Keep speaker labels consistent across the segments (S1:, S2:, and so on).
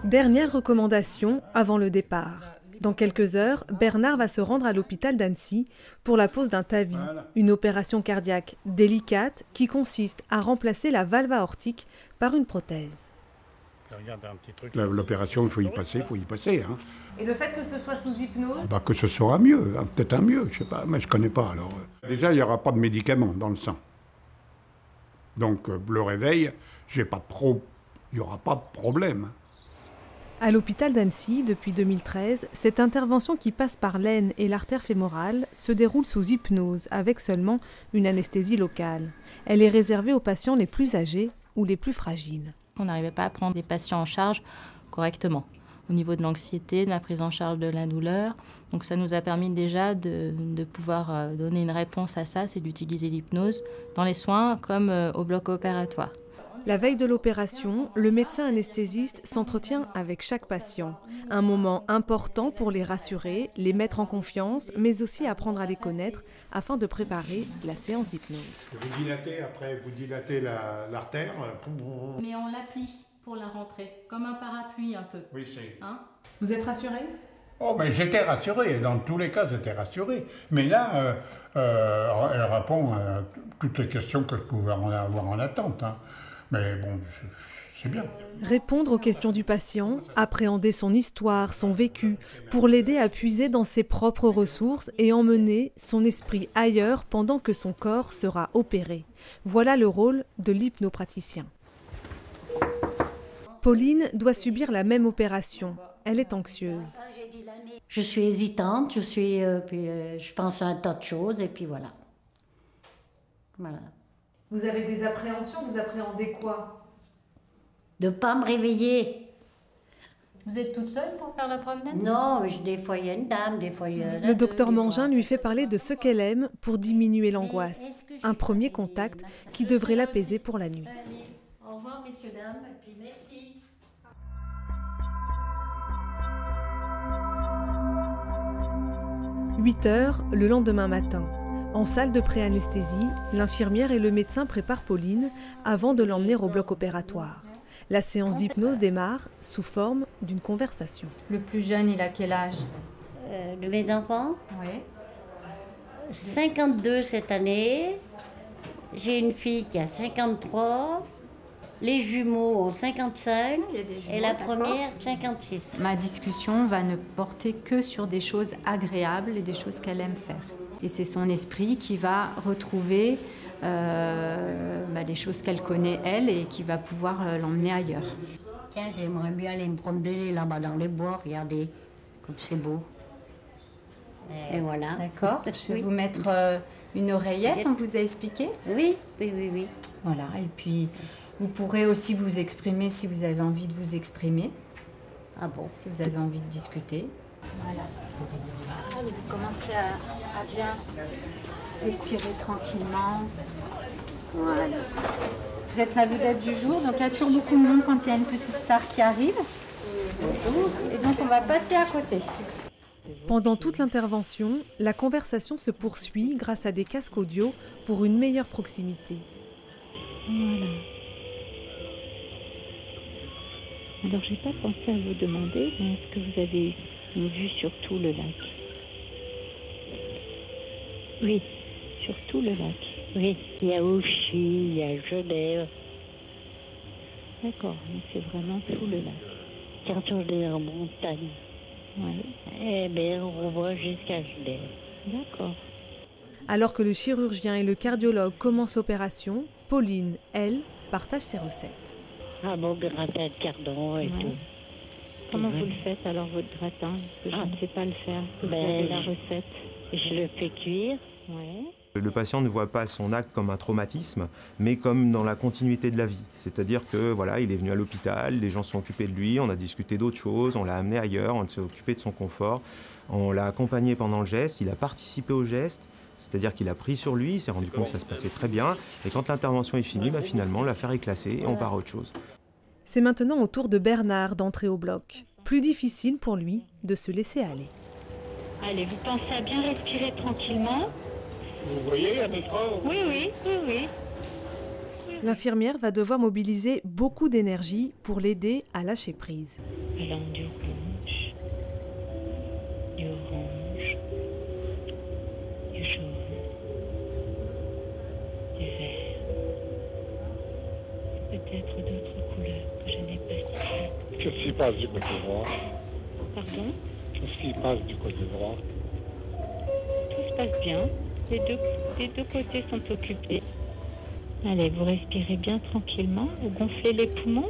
S1: Dernière recommandation avant le départ. Dans quelques heures, Bernard va se rendre à l'hôpital d'Annecy pour la pose d'un TAVI, une opération cardiaque délicate qui consiste à remplacer la valve aortique par une prothèse.
S2: L'opération, il faut y passer. Hein.
S1: Et le fait que ce soit sous hypnose?
S2: Que ce sera mieux, hein, peut-être un mieux, je sais pas, mais je connais pas alors. Déjà, il n'y aura pas de médicaments dans le sang. Donc le réveil, il n'y aura pas de problème.
S1: À l'hôpital d'Annecy, depuis 2013, cette intervention qui passe par l'aine et l'artère fémorale se déroule sous hypnose, avec seulement une anesthésie locale. Elle est réservée aux patients les plus âgés ou les plus fragiles.
S3: On n'arrivait pas à prendre des patients en charge correctement, au niveau de l'anxiété, de la prise en charge de la douleur. Donc ça nous a permis déjà de pouvoir donner une réponse à ça, c'est d'utiliser l'hypnose dans les soins comme au bloc opératoire.
S1: La veille de l'opération, le médecin anesthésiste s'entretient avec chaque patient. Un moment important pour les rassurer, les mettre en confiance, mais aussi apprendre à les connaître afin de préparer la séance d'hypnose.
S2: Vous dilatez l'artère.
S3: Mais on l'aplie pour la rentrée, comme un parapluie un peu.
S2: Oui, c'est...
S3: Hein?
S1: Vous êtes rassuré?
S2: Oh, mais j'étais rassuré, dans tous les cas, j'étais rassuré. Mais là, elle répond à toutes les questions que je pouvais avoir en attente. Hein. Mais bon, c'est bien.
S1: Répondre aux questions du patient, appréhender son histoire, son vécu, pour l'aider à puiser dans ses propres ressources et emmener son esprit ailleurs pendant que son corps sera opéré. Voilà le rôle de l'hypnopraticien. Pauline doit subir la même opération. Elle est anxieuse.
S4: Je suis hésitante, je pense à un tas de choses et puis voilà. Voilà.
S1: Vous avez des appréhensions, vous appréhendez quoi?
S4: De ne pas me réveiller.
S3: Vous êtes toute seule pour faire la promenade?
S4: Non, des fois il y a une dame, des fois il y a...
S1: Le docteur Mangin lui fait parler de ce qu'elle aime pour diminuer l'angoisse. Un premier contact qui devrait l'apaiser pour la nuit.
S4: Au revoir messieurs, dames, et puis merci. «
S1: 8 heures le lendemain matin. En salle de pré-anesthésie, l'infirmière et le médecin préparent Pauline avant de l'emmener au bloc opératoire. La séance d'hypnose démarre sous forme d'une conversation.
S5: Le plus jeune, il a quel âge?
S4: De mes enfants?
S5: Oui.
S4: 52 cette année. J'ai une fille qui a 53. Les jumeaux ont 55. Et la première, 56.
S5: Ma discussion va ne porter que sur des choses agréables et des choses qu'elle aime faire. Et c'est son esprit qui va retrouver les choses qu'elle connaît, elle, et qui va pouvoir l'emmener ailleurs.
S4: Tiens, j'aimerais bien aller me promener là-bas dans les bois, regardez, comme c'est beau. Et voilà.
S5: D'accord. Je vais vous mettre une oreillette, on vous a expliqué?
S4: Oui.
S5: Voilà, et puis vous pourrez aussi vous exprimer si vous avez envie de vous exprimer.
S4: Ah bon?
S5: Si vous avez envie de discuter. Voilà. Allez, vous commencez à bien respirer tranquillement. Voilà. Vous êtes la vedette du jour, donc il y a toujours beaucoup de monde quand il y a une petite star qui arrive. Et donc on va passer à côté.
S1: Pendant toute l'intervention, la conversation se poursuit grâce à des casques audio pour une meilleure proximité.
S6: Voilà. Alors, j'ai pas pensé à vous demander, mais est-ce que vous avez une vue sur tout le lac? Oui, sur tout le lac. Oui, il y a Ouchy, il y a Genève. D'accord, mais c'est vraiment tout le lac. Quand on est en montagne, oui, eh bien, on voit jusqu'à Genève. D'accord.
S1: Alors que le chirurgien et le cardiologue commencent l'opération, Pauline, elle, partage ses recettes.
S6: Ah bon, gratin de cardon et tout. Comment vous le faites alors, votre gratin? Parce que je ne sais pas le faire. Vous avez la recette. Je le fais cuire. Ouais.
S7: Le patient ne voit pas son acte comme un traumatisme, mais comme dans la continuité de la vie. C'est-à-dire que voilà, il est venu à l'hôpital, les gens se sont occupés de lui, on a discuté d'autres choses, on l'a amené ailleurs, on s'est occupé de son confort, on l'a accompagné pendant le geste, il a participé au geste, c'est-à-dire qu'il a pris sur lui, il s'est rendu compte que ça se passait très bien, et quand l'intervention est finie, finalement, l'affaire est classée et on part à autre chose.
S1: C'est maintenant au tour de Bernard d'entrer au bloc. Plus difficile pour lui de se laisser aller.
S6: Allez, vous pensez à bien respirer tranquillement.
S2: Vous voyez la métro?
S6: Oui.
S1: L'infirmière va devoir mobiliser beaucoup d'énergie pour l'aider à lâcher prise.
S6: Alors du rouge, du orange, du jaune, du vert, peut-être d'autres couleurs que je n'ai pas citées.
S8: Qu'est-ce qui passe du côté droit?
S6: Pardon?
S8: Qu'est-ce qui passe du côté droit?
S6: Tout se passe bien. Les deux côtés sont occupés. Allez, vous respirez bien tranquillement. Vous gonflez les poumons.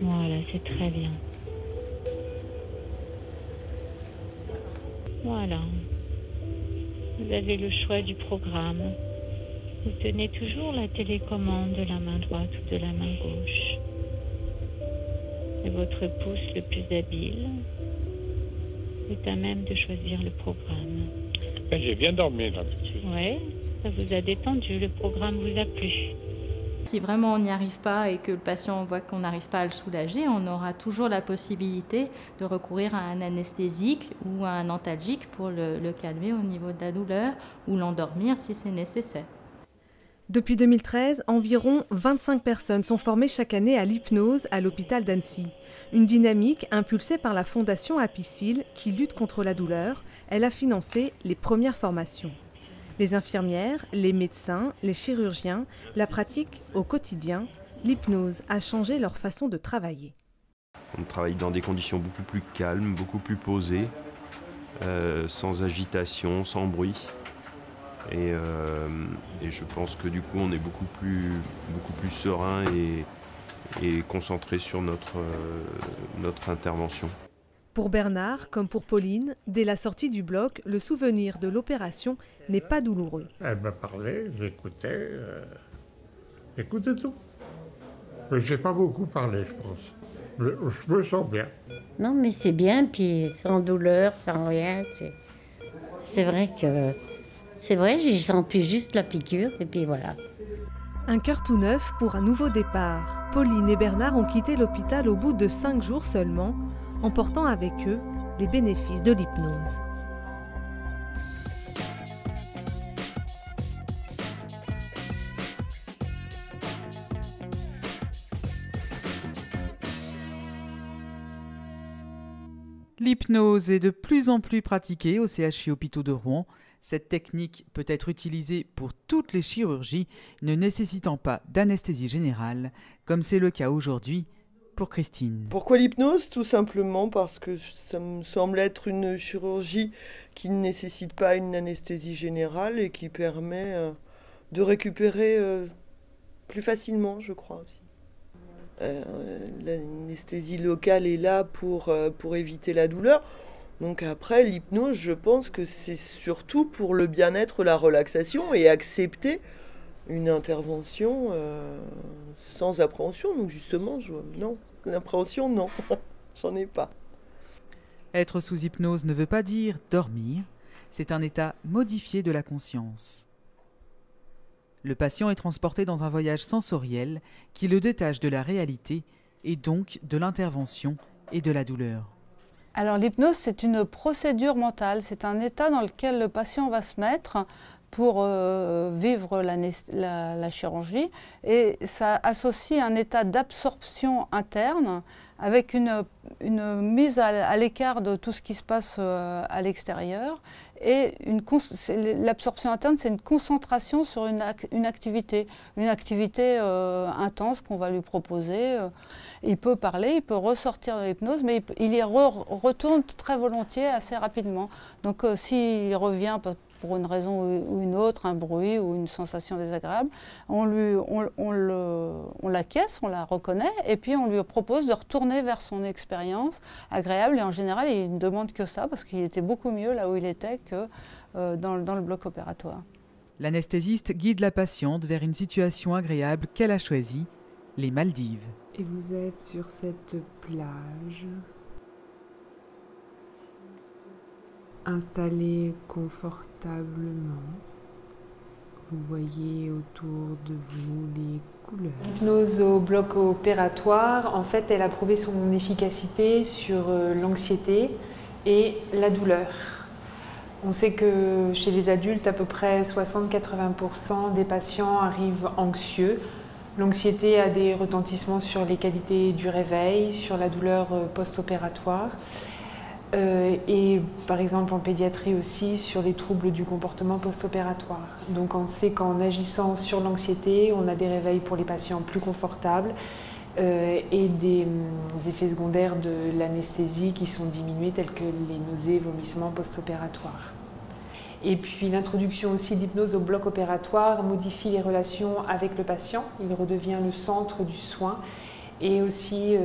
S6: Voilà, c'est très bien. Voilà. Vous avez le choix du programme. Vous tenez toujours la télécommande de la main droite ou de la main gauche. Et votre pouce le plus habile est à même de choisir le programme.
S8: Ben, j'ai bien dormi d'habitude.
S6: Oui, ça vous a détendu, le programme vous a plu.
S3: Si vraiment on n'y arrive pas et que le patient voit qu'on n'arrive pas à le soulager, on aura toujours la possibilité de recourir à un anesthésique ou à un antalgique pour le calmer au niveau de la douleur ou l'endormir si c'est nécessaire.
S1: Depuis 2013, environ 25 personnes sont formées chaque année à l'hypnose à l'hôpital d'Annecy. Une dynamique impulsée par la fondation Apicil qui lutte contre la douleur. Elle a financé les premières formations. Les infirmières, les médecins, les chirurgiens la pratiquent au quotidien. L'hypnose a changé leur façon de travailler.
S9: On travaille dans des conditions beaucoup plus calmes, beaucoup plus posées, sans agitation, sans bruit. Et je pense que du coup on est beaucoup plus serein et concentré sur notre intervention.
S1: Pour Bernard, comme pour Pauline, dès la sortie du bloc, le souvenir de l'opération n'est pas douloureux.
S2: Elle me parlait, j'écoutais, j'écoutais tout. Mais j'ai pas beaucoup parlé, je pense. Je me sens bien.
S4: Non, mais c'est bien, puis sans douleur, sans rien. C'est vrai que... C'est vrai, j'ai senti juste la piqûre, et puis voilà.
S1: Un cœur tout neuf pour un nouveau départ. Pauline et Bernard ont quitté l'hôpital au bout de 5 jours seulement, emportant avec eux les bénéfices de l'hypnose.
S10: L'hypnose est de plus en plus pratiquée au CHU Hôpitaux de Rouen. Cette technique peut être utilisée pour toutes les chirurgies, ne nécessitant pas d'anesthésie générale, comme c'est le cas aujourd'hui pour Christine.
S11: Pourquoi l'hypnose? Tout simplement parce que ça me semble être une chirurgie qui ne nécessite pas une anesthésie générale et qui permet de récupérer plus facilement, je crois aussi. L'anesthésie locale est là pour éviter la douleur. Donc après, l'hypnose, je pense que c'est surtout pour le bien-être, la relaxation et accepter une intervention sans appréhension. Donc justement, non, l'appréhension, non, j'en ai pas.
S10: Être sous hypnose ne veut pas dire dormir, c'est un état modifié de la conscience. Le patient est transporté dans un voyage sensoriel qui le détache de la réalité et donc de l'intervention et de la douleur.
S5: Alors l'hypnose, c'est une procédure mentale, c'est un état dans lequel le patient va se mettre pour vivre la chirurgie et ça associe un état d'absorption interne avec une mise à l'écart de tout ce qui se passe à l'extérieur. Et l'absorption interne, c'est une concentration sur une activité intense qu'on va lui proposer. Il peut parler, il peut ressortir de l'hypnose, mais il y retourne très volontiers assez rapidement. Donc s'il revient pour une raison ou une autre, un bruit ou une sensation désagréable, on l'acquiesce, on la reconnaît, et puis on lui propose de retourner vers son expérience agréable. Et en général, il ne demande que ça, parce qu'il était beaucoup mieux là où il était que dans le bloc opératoire.
S10: L'anesthésiste guide la patiente vers une situation agréable qu'elle a choisie, les Maldives.
S12: Et vous êtes sur cette plage, installé confortablement. Vous voyez autour de vous les couleurs.
S13: L'hypnose au bloc opératoire, en fait, elle a prouvé son efficacité sur l'anxiété et la douleur. On sait que chez les adultes, à peu près 60-80% des patients arrivent anxieux. L'anxiété a des retentissements sur les qualités du réveil, sur la douleur post-opératoire et par exemple en pédiatrie aussi sur les troubles du comportement post-opératoire. Donc on sait qu'en agissant sur l'anxiété, on a des réveils pour les patients plus confortables et des effets secondaires de l'anesthésie qui sont diminués tels que les nausées, vomissements post-opératoires. Et puis l'introduction aussi d'hypnose au bloc opératoire modifie les relations avec le patient, il redevient le centre du soin et aussi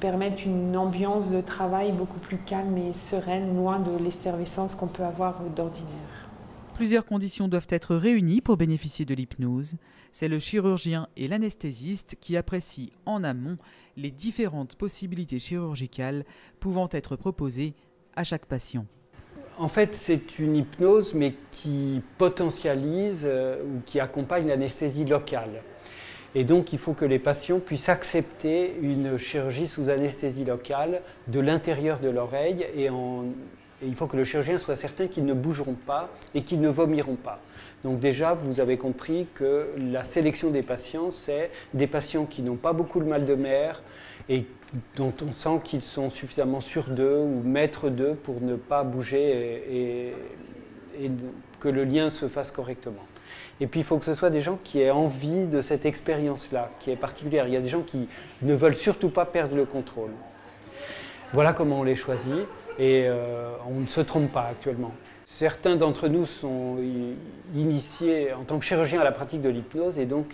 S13: permettre une ambiance de travail beaucoup plus calme et sereine, loin de l'effervescence qu'on peut avoir d'ordinaire.
S10: Plusieurs conditions doivent être réunies pour bénéficier de l'hypnose. C'est le chirurgien et l'anesthésiste qui apprécient en amont les différentes possibilités chirurgicales pouvant être proposées à chaque patient.
S14: En fait, c'est une hypnose, mais qui potentialise ou qui accompagne l'anesthésie locale. Et donc, il faut que les patients puissent accepter une chirurgie sous anesthésie locale de l'intérieur de l'oreille et il faut que le chirurgien soit certain qu'ils ne bougeront pas et qu'ils ne vomiront pas. Donc déjà, vous avez compris que la sélection des patients, c'est des patients qui n'ont pas beaucoup le mal de mer et dont on sent qu'ils sont suffisamment sûrs d'eux ou maîtres d'eux pour ne pas bouger et que le lien se fasse correctement. Et puis il faut que ce soit des gens qui aient envie de cette expérience-là, qui est particulière. Il y a des gens qui ne veulent surtout pas perdre le contrôle. Voilà comment on les choisit et on ne se trompe pas actuellement. Certains d'entre nous sont initiés en tant que chirurgiens à la pratique de l'hypnose et donc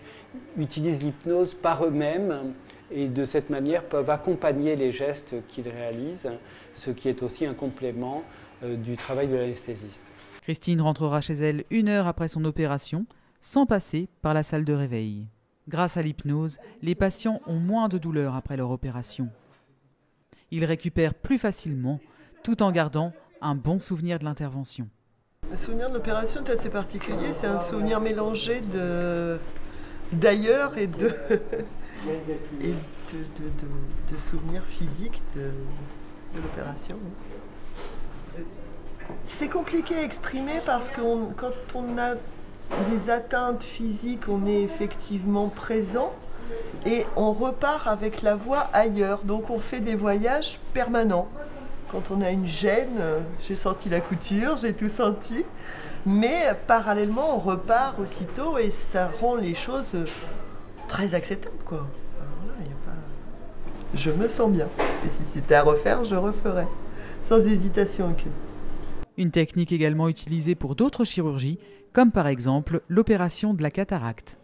S14: utilisent l'hypnose par eux-mêmes et de cette manière peuvent accompagner les gestes qu'ils réalisent, ce qui est aussi un complément du travail de l'anesthésiste.
S10: Christine rentrera chez elle 1 heure après son opération, sans passer par la salle de réveil. Grâce à l'hypnose, les patients ont moins de douleur après leur opération. Ils récupèrent plus facilement, tout en gardant un bon souvenir de l'intervention.
S11: Le souvenir de l'opération est assez particulier, c'est un souvenir mélangé d'ailleurs et de souvenirs physiques de l'opération. C'est compliqué à exprimer parce que quand on a des atteintes physiques, on est effectivement présent et on repart avec la voix ailleurs. Donc on fait des voyages permanents. Quand on a une gêne, j'ai senti la couture, j'ai tout senti. Mais parallèlement, on repart aussitôt et ça rend les choses très acceptables, quoi. Alors là, je me sens bien. Et si c'était à refaire, je referais. Sans hésitation aucune.
S10: Une technique également utilisée pour d'autres chirurgies, comme par exemple l'opération de la cataracte.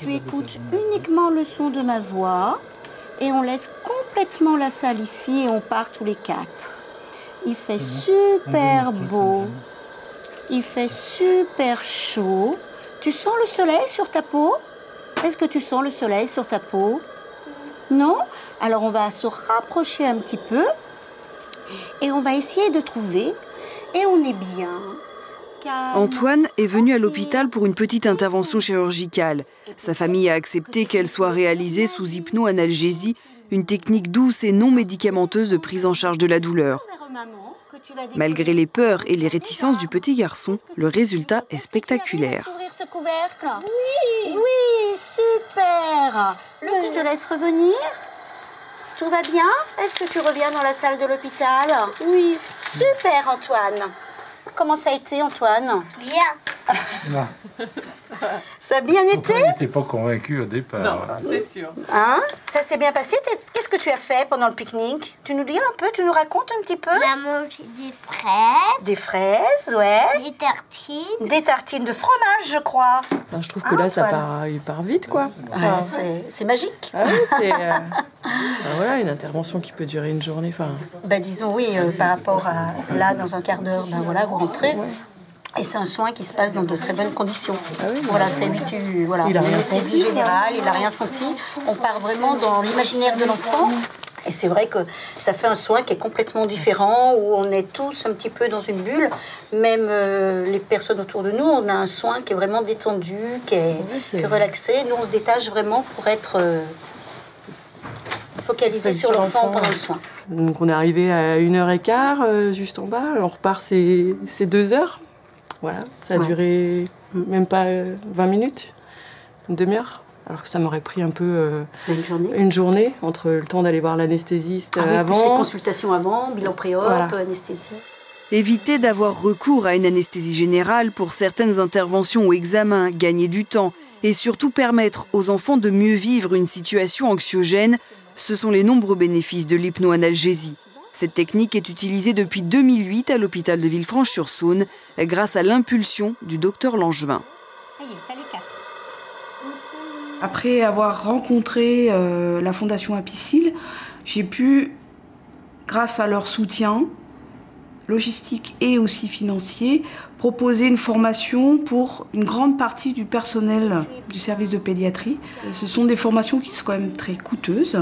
S4: Tu écoutes uniquement le son de ma voix et on laisse complètement la salle ici et on part tous les 4. Il fait super beau, il fait super chaud. Tu sens le soleil sur ta peau? Est-ce que tu sens le soleil sur ta peau? Non? Alors on va se rapprocher un petit peu et on va essayer de trouver et on est bien.
S15: Antoine est venu à l'hôpital pour une petite intervention chirurgicale. Sa famille a accepté qu'elle soit réalisée sous hypnoanalgésie, une technique douce et non médicamenteuse de prise en charge de la douleur. Malgré les peurs et les réticences du petit garçon, le résultat est spectaculaire.
S4: Ouvrir ce couvercle? Oui! Oui, super! Je te laisse revenir. Tout va bien? Est-ce que tu reviens dans la salle de l'hôpital? Oui. Super, Antoine. Comment ça a été, Antoine? Bien.
S16: Non.
S4: Ça a bien été?
S16: Il n'était pas convaincu au départ.
S13: Non, c'est sûr.
S4: Hein? Ça s'est bien passé? Qu'est-ce que tu as fait pendant le pique-nique? Tu nous dis un peu, tu nous racontes un petit peu?
S17: On a mangé des fraises.
S4: Des fraises, ouais.
S17: Des tartines.
S4: Des tartines de fromage, je crois.
S18: Je trouve que là, ça part vite, quoi.
S4: Ah, c'est magique.
S18: Ah oui, c'est voilà, une intervention qui peut durer une journée.
S4: Disons, oui, par rapport à là, dans un quart d'heure, voilà, vous rentrez. Ouais. Et c'est un soin qui se passe dans de très bonnes conditions. Ah oui, voilà, c'est voilà, l'anesthésie générale, il n'a rien senti. On part vraiment dans l'imaginaire de l'enfant. Et c'est vrai que ça fait un soin qui est complètement différent, où on est tous un petit peu dans une bulle. Même les personnes autour de nous, on a un soin qui est vraiment détendu, qui est relaxé. Nous, on se détache vraiment pour être focalisé sur l'enfant pendant le soin.
S18: Donc on est arrivé à 1h15, juste en bas. On repart, c'est 2 heures. Voilà, ça a duré même pas 20 minutes, une demi-heure. Alors que ça m'aurait pris un peu une journée entre le temps d'aller voir l'anesthésiste avant.
S4: Plus les consultations avant, bilan pré-op, anesthésie.
S15: Éviter d'avoir recours à une anesthésie générale pour certaines interventions ou examens, gagner du temps et surtout permettre aux enfants de mieux vivre une situation anxiogène, ce sont les nombreux bénéfices de l'hypnoanalgésie. Cette technique est utilisée depuis 2008 à l'hôpital de Villefranche-sur-Saône grâce à l'impulsion du docteur Langevin.
S16: Après avoir rencontré la Fondation Apicil, j'ai pu, grâce à leur soutien logistique et aussi financier, proposer une formation pour une grande partie du personnel du service de pédiatrie. Ce sont des formations qui sont quand même très coûteuses.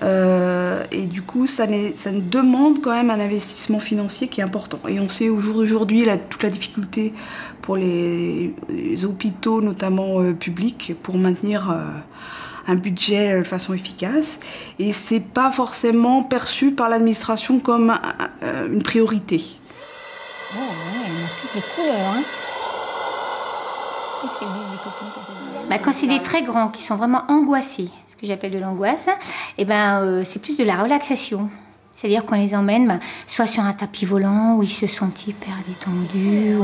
S16: Et du coup, ça demande quand même un investissement financier qui est important. Et on sait au jour d'aujourd'hui toute la difficulté pour les hôpitaux, notamment publics, pour maintenir un budget de façon efficace. Et c'est pas forcément perçu par l'administration comme une priorité.
S5: Oh ouais, on a toutes les couleurs, hein. Qu'est-ce qu'elles disent les copines quand elles y... Quand c'est des très grands qui sont vraiment angoissés, ce que j'appelle de l'angoisse, c'est plus de la relaxation. C'est-à-dire qu'on les emmène soit sur un tapis volant où ils se sentent hyper détendus,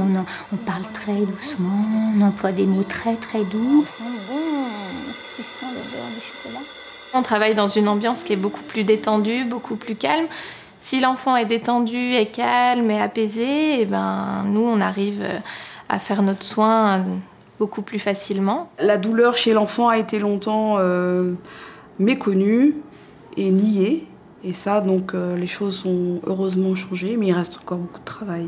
S5: on parle très doucement, on emploie des mots très très doux. Ça sent bon. Est-ce que tu sens l'odeur du chocolat?
S3: On travaille dans une ambiance qui est beaucoup plus détendue, beaucoup plus calme. Si l'enfant est détendu, est calme et apaisé, nous on arrive à faire notre soin beaucoup plus facilement.
S16: La douleur chez l'enfant a été longtemps méconnue et niée. Et ça, donc, les choses ont heureusement changé, mais il reste encore beaucoup de travail.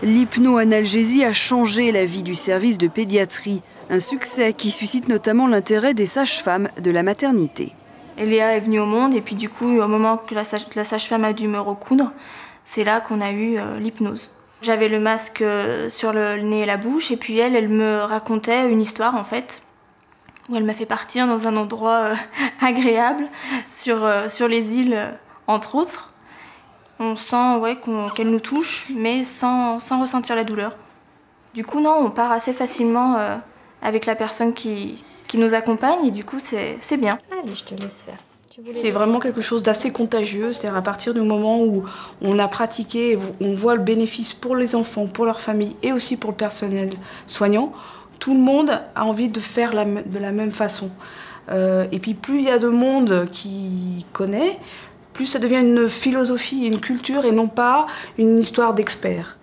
S15: L'hypnoanalgésie a changé la vie du service de pédiatrie. Un succès qui suscite notamment l'intérêt des sages-femmes de la maternité.
S3: Léa est venue au monde et puis du coup, au moment que la sage-femme a dû me recoudre, c'est là qu'on a eu l'hypnose. J'avais le masque sur le nez et la bouche et puis elle me racontait une histoire en fait, où elle m'a fait partir dans un endroit agréable, sur les îles entre autres. On sent qu'elle nous touche, mais sans ressentir la douleur. Du coup, non, on part assez facilement avec la personne qui nous accompagne et du coup, c'est bien.
S5: Allez, je te laisse faire.
S16: C'est vraiment quelque chose d'assez contagieux, c'est-à-dire à partir du moment où on a pratiqué, on voit le bénéfice pour les enfants, pour leur famille et aussi pour le personnel soignant, tout le monde a envie de faire de la même façon. Et puis plus il y a de monde qui connaît, plus ça devient une philosophie, une culture et non pas une histoire d'experts.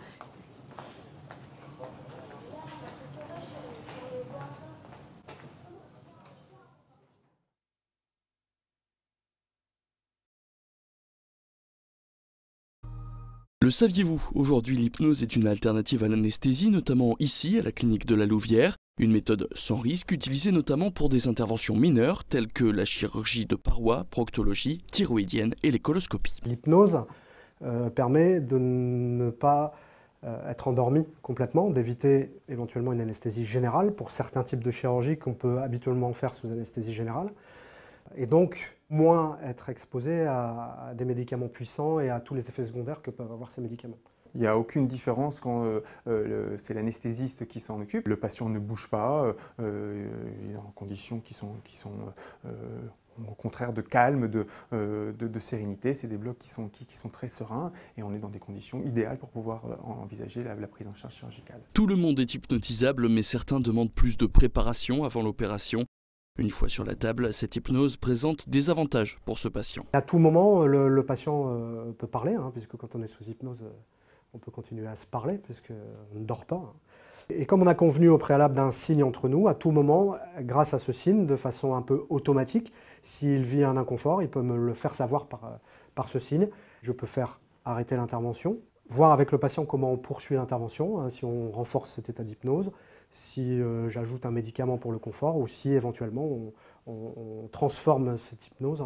S19: Le saviez-vous, aujourd'hui l'hypnose est une alternative à l'anesthésie, notamment ici à la clinique de la Louvière. Une méthode sans risque utilisée notamment pour des interventions mineures telles que la chirurgie de parois, proctologie, thyroïdienne et les coloscopies.
S20: L'hypnose permet de ne pas être endormi complètement, d'éviter éventuellement une anesthésie générale pour certains types de chirurgie qu'on peut habituellement faire sous anesthésie générale. Et donc, moins être exposé à des médicaments puissants et à tous les effets secondaires que peuvent avoir ces médicaments.
S21: Il n'y a aucune différence quand c'est l'anesthésiste qui s'en occupe. Le patient ne bouge pas, il est en conditions qui sont au contraire de calme, de sérénité. C'est des blocs qui sont très sereins et on est dans des conditions idéales pour pouvoir envisager la prise en charge chirurgicale.
S19: Tout le monde est hypnotisable, mais certains demandent plus de préparation avant l'opération. Une fois sur la table, cette hypnose présente des avantages pour ce patient.
S20: À tout moment, le patient peut parler, puisque quand on est sous hypnose, on peut continuer à se parler, puisqu'on ne dort pas. Et comme on a convenu au préalable d'un signe entre nous, à tout moment, grâce à ce signe, de façon un peu automatique, s'il vit un inconfort, il peut me le faire savoir par ce signe. Je peux faire arrêter l'intervention, voir avec le patient comment on poursuit l'intervention, si on renforce cet état d'hypnose, si j'ajoute un médicament pour le confort ou si éventuellement on transforme cette hypnose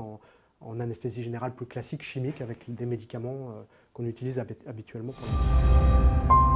S20: en anesthésie générale plus classique, chimique, avec des médicaments qu'on utilise habituellement pour